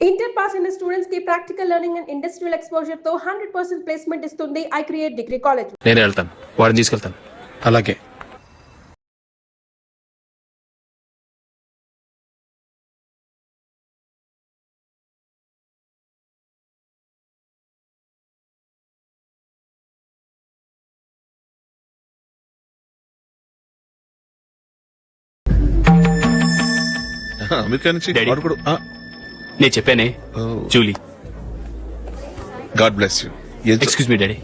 Inter pass అయిన students కి practical learning and industrial exposure తో 100% ప్లేస్మెంట్ ఇస్తుంది ఐ క్రియేట్ డిగ్రీ కాలేజ్. నేను వెళ్తాను, వాడిని తీసుకెళ్తాను. అలాగే. అమెరికా నుంచి డాడీ. వాడు కూడా నేను చెప్పానే, Julie. God bless you. Excuse me daddy.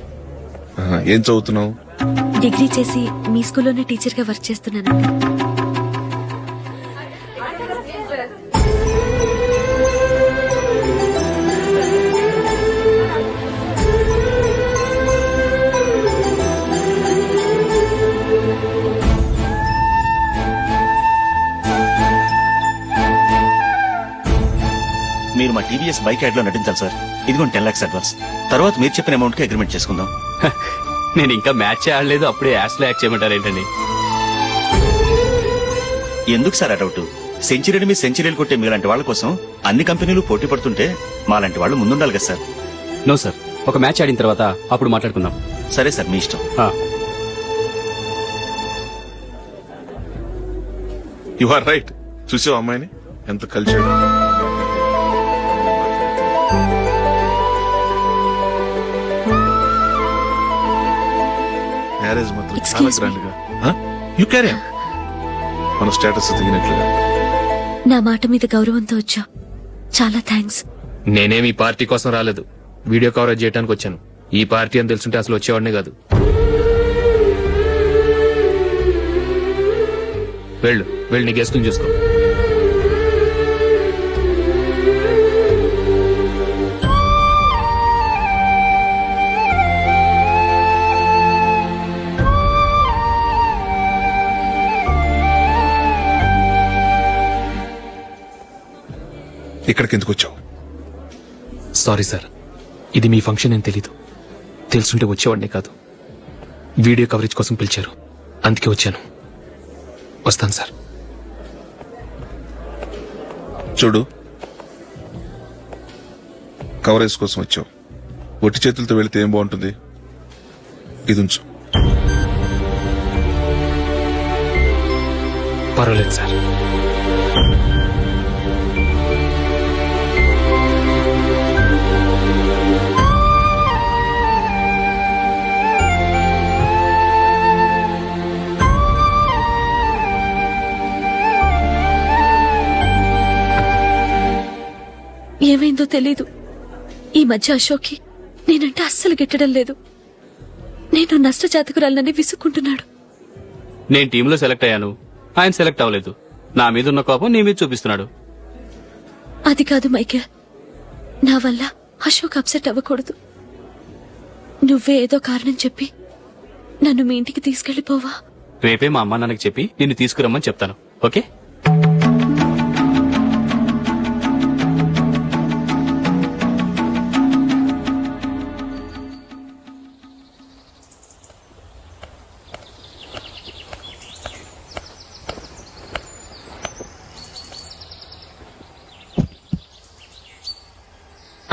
ఏం చదువుతున్నావు? డిగ్రీ చేసి మీ స్కూల్లోనే టీచర్ గా వర్క్ చేస్తున్నానండి. మీరు మా టీవీఎస్ బైక్ యాడ్ లో నటించాలి సార్. ఇదిగోండి 10 lakhs అడ్వాన్స్. తర్వాత మీరు చెప్పిన అమౌంట్ కి అగ్రిమెంట్ చేసుకుందాం. నేను ఇంకా మ్యాచ్ ఆడలేదు, అప్పుడే యాష్ లో యాక్ట్ చేయమంటారు ఏంటండి? ఎందుకు సార్ ఆ డౌట్? సెంచరీని మీ సెంచరీలు కొట్టే మీలాంటి వాళ్ళ కోసం అన్ని కంపెనీలు పోటీ పడుతుంటే మాలాంటి వాళ్ళు ముందుండాలి కదా సార్. నో సార్, ఒక మ్యాచ్ ఆడిన తర్వాత అప్పుడు మాట్లాడుకుందాం. సరే సార్, మీ ఇష్టం. You are right. చూసావు అమ్మాయిని ఎంత కల్చర్. మ్యారేజ్ మాత్రం చాలా Excuse me. గ్రాండ్ గా. You carry on. మన స్టేటస్ తగినట్లుగా. నా మాట మీద గౌరవంతో వచ్చా. చాలా థ్యాంక్స్. నేనేం ఈ పార్టీ కోసం రాలేదు, వీడియో కవరేజ్ చేయడానికి వచ్చాను. ఈ పార్టీ అని తెలుసుంటే అసలు వచ్చేవాడినే కాదు. వెళ్ళు వెళ్ళు, నీ గెస్ట్ని చూసుకో. ఇక్కడికి ఎందుకు వచ్చావు? సారీ సార్, ఇది మీ ఫంక్షన్ అని తెలీదు. తెలుసుంటే వచ్చేవాడినే కాదు. వీడియో కవరేజ్ కోసం పిలిచారు, అందుకే వచ్చాను. వస్తాను సార్. చూడు, కవరేజ్ కోసం వచ్చావు. ఒట్టి చేతులతో వెళితే ఏం బాగుంటుంది? ఇది ఉంచు. పర్వాలేదు సార్. ఏమైందో తెలీదు, ఈ మధ్య అశోక్కి నేనంటే అస్సలు గిట్టడం లేదు. నేను నష్టజాతకురాలనని విసుక్కుంటున్నాడు. నేను టీంలో సెలెక్ట్ అయ్యాను, ఆయన సెలెక్ట్ అవ్వలేదు. నా మీద ఉన్న కోపం నీ మీద చూపిస్తున్నాడు. అది కాదు మైకేల్, నా వల్ల అశోక్ అప్సెట్ అవ్వకూడదు. నువ్వే ఏదో కారణం చెప్పి నన్ను మీ ఇంటికి తీసుకెళ్లిపోవా? రేపే మా అమ్మ నాన్నకి చెప్పి నిన్ను తీసుకురమ్మని చెప్తాను. ఓకే?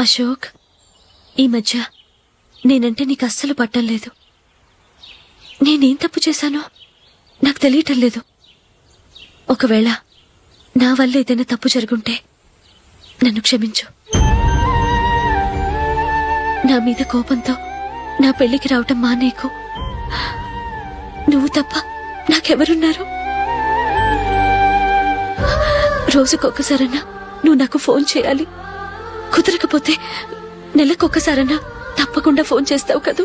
అశోక్, ఈ మధ్య నేనంటే నీకు అస్సలు పట్టం లేదు. నేనేం తప్పు చేశానో నాకు తెలియటం లేదు. ఒకవేళ నా వల్ల ఏదైనా తప్పు జరుగుంటే నన్ను క్షమించు. నా మీద కోపంతో నా పెళ్లికి రావటం మానేకు. నువ్వు తప్ప నాకెవరున్నారు? రోజుకొక్కసారన్నా నువ్వు నాకు ఫోన్ చేయాలి. కుదరకపోతే నెలకొక్కసారన్నా తప్పకుండా ఫోన్ చేస్తావు కదూ.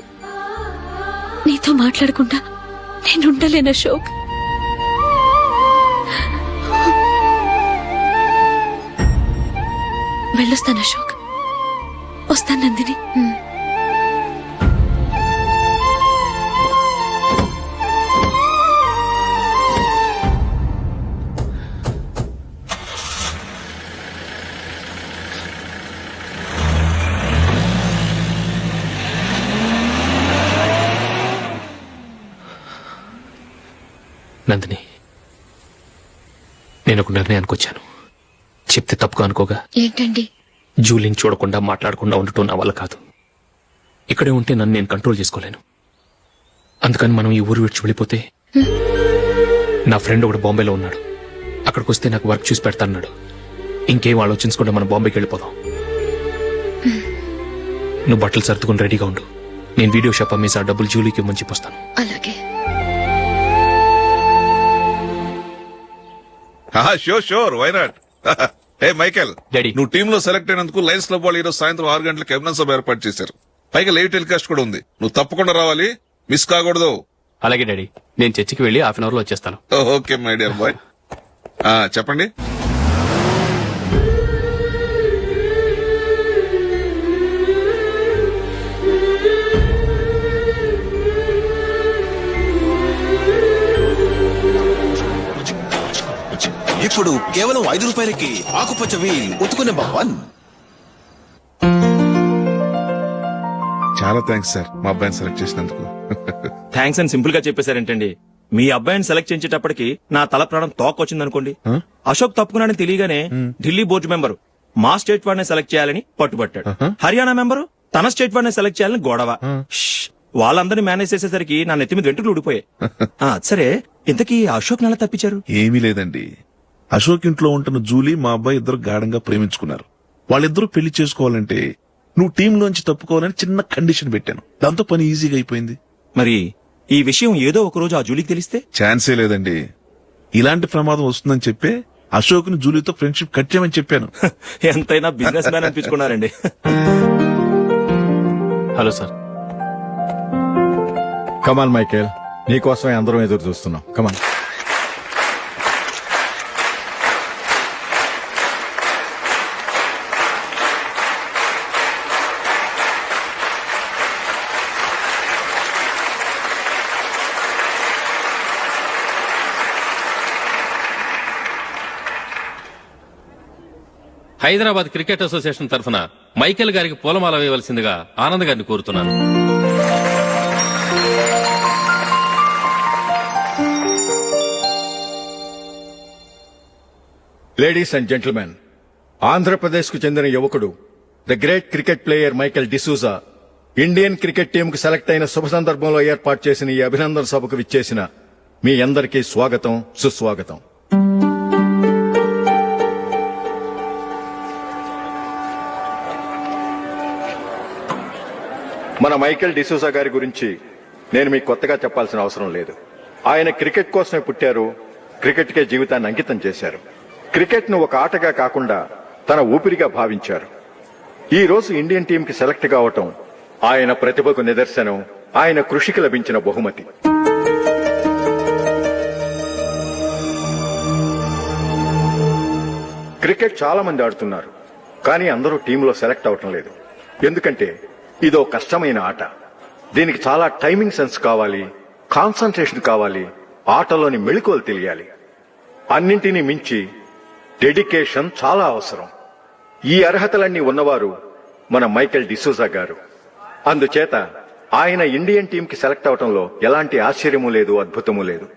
నీతో మాట్లాడకుండా నేనుండలేను అశోక్. వెళ్ళొస్తాను అశోక్. వస్తాను నందిని. నందిని, నేను ఒక నిర్ణయానికి వచ్చాను. చెప్తే తప్పుగా అనుకోగా. ఏంటండి? జూలిని చూడకుండా మాట్లాడకుండా ఉండటం నా వల్ల కాదు. ఇక్కడే ఉంటే నన్ను నేను కంట్రోల్ చేసుకోలేను. అందుకని మనం ఈ ఊరు విడిచి వెళ్ళిపోతే, నా ఫ్రెండ్ ఒకడు బాంబేలో ఉన్నాడు, అక్కడికి వస్తే నాకు వర్క్ చూసి పెడతాన్నాడు. ఇంకేం ఆలోచించకుండా మనం బాంబేకి వెళ్ళిపోదాం. నువ్వు బట్టలు సర్దుకుని రెడీగా ఉండు. నేను వీడియో షాప్ అమ్మేసి ఆ డబ్బులు జూలీకి ఇవ్వమని చెప్పొస్తాను. అలాగే. Sure why not. Hey Michael, daddy. నువ్వు టీమ్ లో సెలెక్ట్ అయినందుకు లయన్స్ క్లబ్ వాళ్ళు ఈరోజు సాయంత్రం 6 గంటలకు అభినందన సభ ఏర్పాటు చేశారు. పైగా లైవ్ టెలికాస్ట్ కూడా ఉంది. నువ్వు తప్పకుండా రావాలి, మిస్ కాకూడదు. అలాగే డాడీ, నేను చర్చికి వెళ్ళి హాఫ్ అన్ అవర్ లో వచ్చేస్తాను. Okay my dear bye. చెప్పండి. ఇప్పుడు కేవలం 5 రూపాయలకి ఆకుపచ్చ వీల్ ఉతుకు నెంబర్ 1. చాలా థ్యాంక్స్ సార్, మా అబ్బాయిని సెలెక్ట్ చేసినందుకు. థ్యాంక్స్ అని సింపుల్ గా చెప్పేశారేంటండి. మీ అబ్బాయిని సెలెక్ట్ చేసేటప్పటికి నా తల ప్రాణం తోకొచ్చిందనుకోండి. అశోక్ తప్పుకున్నాడని తెలియగానే ఢిల్లీ బోర్డు మెంబరు మా స్టేట్ వాడిని సెలెక్ట్ చేయాలని పట్టుబట్టాడు. హర్యానా మెంబరు తన స్టేట్ వాడిని సెలెక్ట్ చేయాలని గొడవ. వాళ్ళందరినీ మేనేజ్ చేసేసరికి నా నెత్తి మీద వెంట్రుకలు ఊడిపోయాయి. సరే, ఇంతకీ అశోక్ నెల తప్పించారు? ఏమీ లేదండి. అశోక్ ఇంట్లో ఉంటున్న జూలీ మా అబ్బాయి ఇద్దరు గాఢంగా ప్రేమించుకున్నారు. వాళ్ళిద్దరూ పెళ్లి చేసుకోవాలంటే నువ్వు టీంలోంచి తప్పుకోవాలని చిన్న కండిషన్ పెట్టాను. దాంతో పని ఈజీగా అయిపోయింది. మరి ఈ విషయం ఏదో ఒక రోజు ఆ జూలీకి తెలిస్తే? ఛాన్సే లేదండి. ఇలాంటి ప్రమాదం వస్తుందని చెప్పే అశోక్ ని జూలీతో ఫ్రెండ్షిప్ కట్ చేయమని చెప్పాను. ఎంతైనా బిజినెస్ మ్యాన్ అనిపించుకున్నారండి. Hello sir. కమాన్ మైకేల్, నీకోసమే అందరం ఎదురు చూస్తున్నాం. కమాన్. హైదరాబాద్ క్రికెట్ అసోసియేషన్ తరఫున మైకేల్ గారికి పూలమాల వేయవలసిందిగా ఆనంద్ గారిని కోరుతున్నాను. లేడీస్ అండ్ జెంటిల్మెన్, ఆంధ్రప్రదేశ్ కు చెందిన యువకుడు the great cricket player Michael D'Souza Indian cricket team కు సెలెక్ట్ అయిన శుభ సందర్భంలో ఏర్పాటు చేసిన ఈ అభినందన సభకు విచ్చేసిన మీ అందరికీ స్వాగతం, సుస్వాగతం. మన మైకేల్ డిసూజా గారి గురించి నేను మీకు కొత్తగా చెప్పాల్సిన అవసరం లేదు. ఆయన క్రికెట్ కోసమే పుట్టారు, క్రికెట్కే జీవితాన్ని అంకితం చేశారు. క్రికెట్ ను ఒక ఆటగా కాకుండా తన ఊపిరిగా భావించారు. ఈ రోజు ఇండియన్ టీం కి సెలెక్ట్ కావటం ఆయన ప్రతిభకు నిదర్శనం, ఆయన కృషికి లభించిన బహుమతి. క్రికెట్ చాలా మంది ఆడుతున్నారు, కానీ అందరూ టీంలో సెలెక్ట్ అవటం లేదు. ఎందుకంటే ఇదో కష్టమైన ఆట. దీనికి చాలా టైమింగ్ సెన్స్ కావాలి, కాన్సంట్రేషన్ కావాలి, ఆటలోని మెళకువలు తెలియాలి. అన్నింటినీ మించి డెడికేషన్ చాలా అవసరం. ఈ అర్హతలన్నీ ఉన్నవారు మన మైకేల్ డిసూజా గారు. అందుచేత ఆయన ఇండియన్ టీం కి సెలెక్ట్ అవటంలో ఎలాంటి ఆశ్చర్యమూ లేదు, అద్భుతమూ లేదు.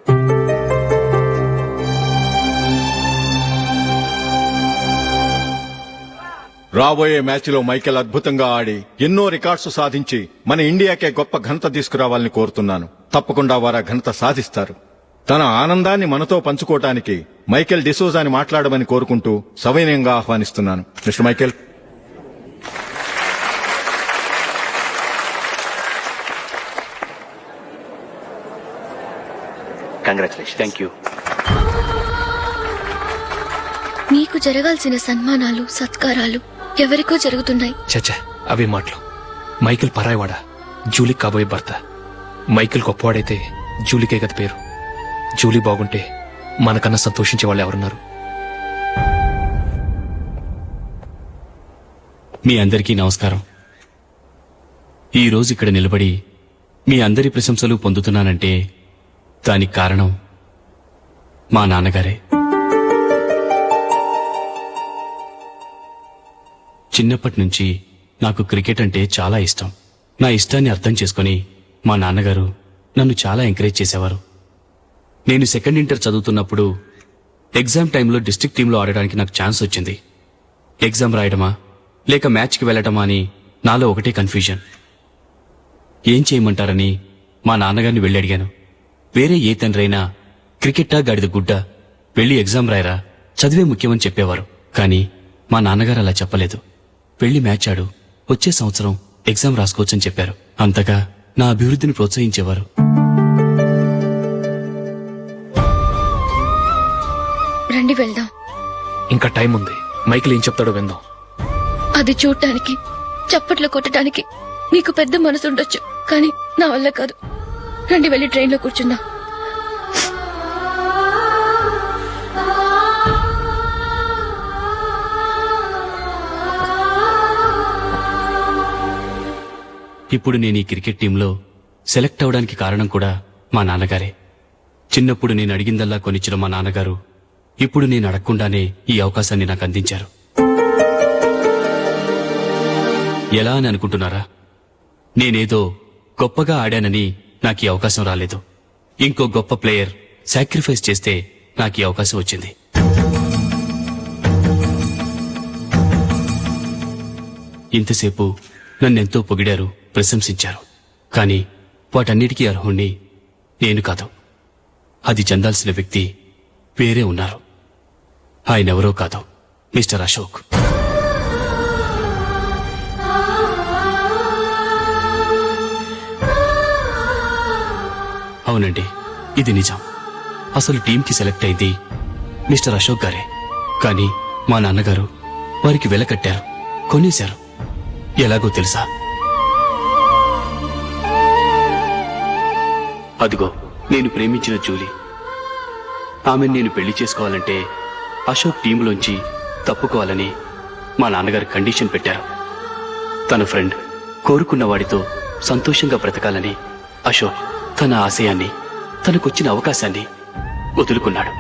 రాబోయే మ్యాచ్ లో మైకేల్ అద్భుతంగా ఆడి ఎన్నో రికార్డ్స్ సాధించి మన ఇండియాకే గొప్ప ఘనత తీసుకురావాలని కోరుతున్నాను. తప్పకుండా వారు ఆ ఘనత సాధిస్తారు. తన ఆనందాన్ని మనతో పంచుకోవటానికి మైకేల్ డిసూజాని మాట్లాడమని కోరుకుంటూ సవినయంగా ఆహ్వానిస్తున్నాను. Mister Michael. Congratulation. Thank you. మీకు జరగాల్సిన సన్మానాలు, సత్కారాలు ఎవరికో జరుగుతున్నాయి. చచ్చా, అవే మాటలు. మైకేల్ పరాయవాడా, జూలీకి కాబోయే భర్త. మైకేల్ గొప్పవాడైతే జూలీకే గది పేరు. జూలీ బాగుంటే మనకన్నా సంతోషించే వాళ్ళు ఎవరున్నారు? మీ అందరికీ నమస్కారం. ఈ రోజు ఇక్కడ నిలబడి మీ అందరి ప్రశంసలు పొందుతున్నానంటే దానికి కారణం మా నాన్నగారే. చిన్నప్పటి నుంచి నాకు క్రికెట్ అంటే చాలా ఇష్టం. నా ఇష్టాన్ని అర్థం చేసుకుని మా నాన్నగారు నన్ను చాలా ఎంకరేజ్ చేసేవారు. నేను సెకండ్ ఇంటర్ చదువుతున్నప్పుడు ఎగ్జామ్ టైంలో డిస్ట్రిక్ట్ టీంలో ఆడడానికి నాకు ఛాన్స్ వచ్చింది. ఎగ్జామ్ రాయడమా, లేక మ్యాచ్కి వెళ్ళటమా అని నాలో ఒకటే కన్ఫ్యూజన్. ఏం చేయమంటారని మా నాన్నగారిని వెళ్ళి అడిగాను. వేరే ఏ తండ్రైనా క్రికెట్టా గాడిద గుడ్డ, వెళ్ళి ఎగ్జామ్ రాయరా, చదివే ముఖ్యమని చెప్పేవారు. కానీ మా నాన్నగారు అలా చెప్పలేదు. వెళ్ళి మ్యాచ్ ఆడు, వచ్చే సంవత్సరం ఎగ్జామ్ రాసుకోవచ్చని చెప్పారు. అంతగా నా అభివృద్ధిని ప్రోత్సహించేవారు. రండి వెళ్దాం. ఇంకా టైం ఉంది. మైకిల్ ఏం చెప్తాడో విందాం. అది చూడటానికి, చప్పట్లు కొట్టడానికి మీకు పెద్ద మనసు ఉండొచ్చు, కానీ నా వల్ల కాదు. రండి వెళ్ళి ట్రైన్లో కూర్చుందాం. ఇప్పుడు నేను ఈ క్రికెట్ టీంలో సెలెక్ట్ అవడానికి కారణం కూడా మా నాన్నగారే. చిన్నప్పుడు నేను అడిగిందల్లా కొనిచ్చిన మా నాన్నగారు ఇప్పుడు నేను అడగకుండానే ఈ అవకాశాన్ని నాకు అందించారు. ఎలా అని అనుకుంటున్నారా? నేనేదో గొప్పగా ఆడానని నాకు ఈ అవకాశం రాలేదు. ఇంకో గొప్ప ప్లేయర్ సాక్రిఫైస్ చేస్తే నాకు ఈ అవకాశం వచ్చింది. ఇంతసేపు నన్నెంతో పొగిడారు, ప్రశంసించారు. కానీ వాటన్నిటికీ అర్హుణ్ణి నేను కాదు. అది చెందాల్సిన వ్యక్తి వేరే ఉన్నారు. ఆయనెవరో కాదు, మిస్టర్ అశోక్. అవునండి, ఇది నిజం. అసలు టీంకి సెలెక్ట్ అయింది మిస్టర్ అశోక్ గారే. కానీ మా నాన్నగారు వారికి వెల కట్టారు, కొనేశారు. ఎలాగో తెలుసా? అదిగో నేను ప్రేమించిన జూలీ. ఆమెను నేను పెళ్లి చేసుకోవాలంటే అశోక్ టీంలోంచి తప్పుకోవాలని మా నాన్నగారు కండిషన్ పెట్టారు. తన ఫ్రెండ్ కోరుకున్న వాడితో సంతోషంగా బ్రతకాలని అశోక్ తన ఆశయాన్ని, తనకొచ్చిన అవకాశాన్ని వదులుకున్నాడు.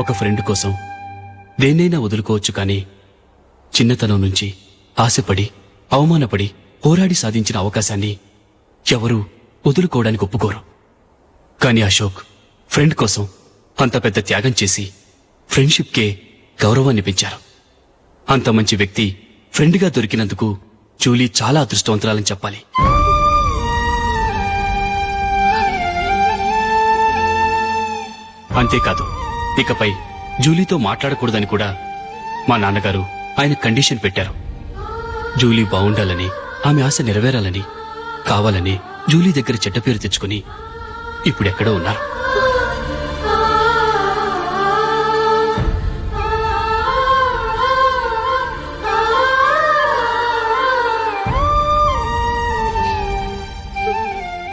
ఒక ఫ్రెండ్ కోసం దేన్నైనా వదులుకోవచ్చు, కానీ చిన్నతనం నుంచి ఆశపడి, అవమానపడి, పోరాడి సాధించిన అవకాశాన్ని ఎవరూ వదులుకోవడానికి ఒప్పుకోరు. కానీ అశోక్ ఫ్రెండ్ కోసం అంత పెద్ద త్యాగం చేసి ఫ్రెండ్షిప్కే గౌరవాన్ని పెంచారు. అంత మంచి వ్యక్తి ఫ్రెండ్గా దొరికినందుకు జూలీ చాలా అదృష్టవంతురాలని చెప్పాలి. అంతేకాదు, ఇకపై జూలీతో మాట్లాడకూడదని కూడా మా నాన్నగారు ఆయన కండిషన్ పెట్టారు. జూలీ బావుండాలని, ఆమె ఆశ నెరవేరాలని, కావాలని జూలీ దగ్గర చెడ్డ పేరు తెచ్చుకుని ఇప్పుడెక్కడో ఉన్నారు.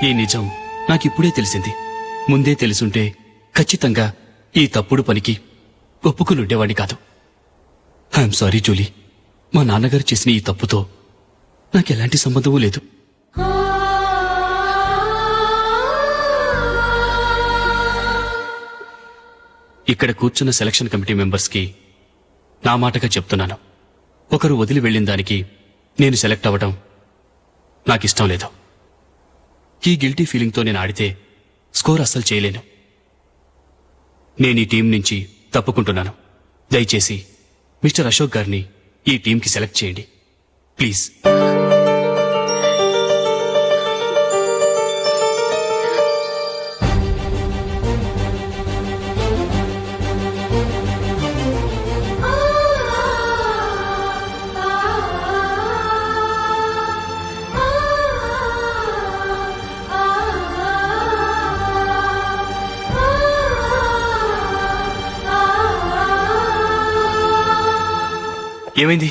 ఈ నిజం నాకిప్పుడే తెలిసింది. ముందే తెలుసుంటే ఖచ్చితంగా ఈ తప్పుడు పనికి ఒప్పుకునుండేవాడిని కాదు. I'm sorry Julie. మా నాన్నగారు చేసిన ఈ తప్పుతో నాకెలాంటి సంబంధమూ లేదు. ఇక్కడ కూర్చున్న సెలక్షన్ కమిటీ మెంబర్స్కి నా మాటగా చెప్తున్నాను. ఒకరు వదిలి వెళ్ళిన దానికి నేను సెలెక్ట్ అవ్వడం నాకిష్టం లేదు. ఈ గిల్టీ ఫీలింగ్తో నేను ఆడితే స్కోర్ అస్సలు చేయలేను. నేను ఈ టీం నుంచి తప్పుకుంటున్నాను. దయచేసి మిస్టర్ అశోక్ గారిని ఈ టీంకి సెలెక్ట్ చేయండి ప్లీజ్. ఏమైంది?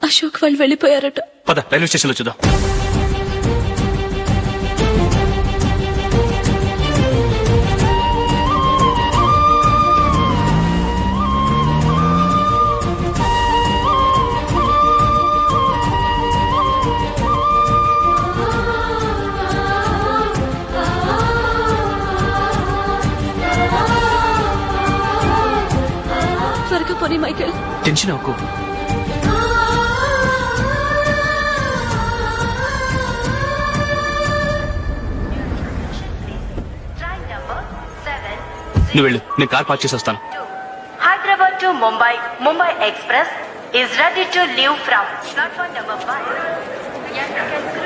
అశోక్ వాళ్ళు వెళ్ళిపోయారట. పద రైల్వే స్టేషన్లో చూద్దాం. త్వరగా పోనీ మైకేల్. టెన్షన్ అవ్వకు. నువ్వు వెళ్ళు, నేను కార్ పార్క్ చేసి వస్తాను. Hyderabad to Mumbai, Mumbai Express is ready to leave from platform number 5.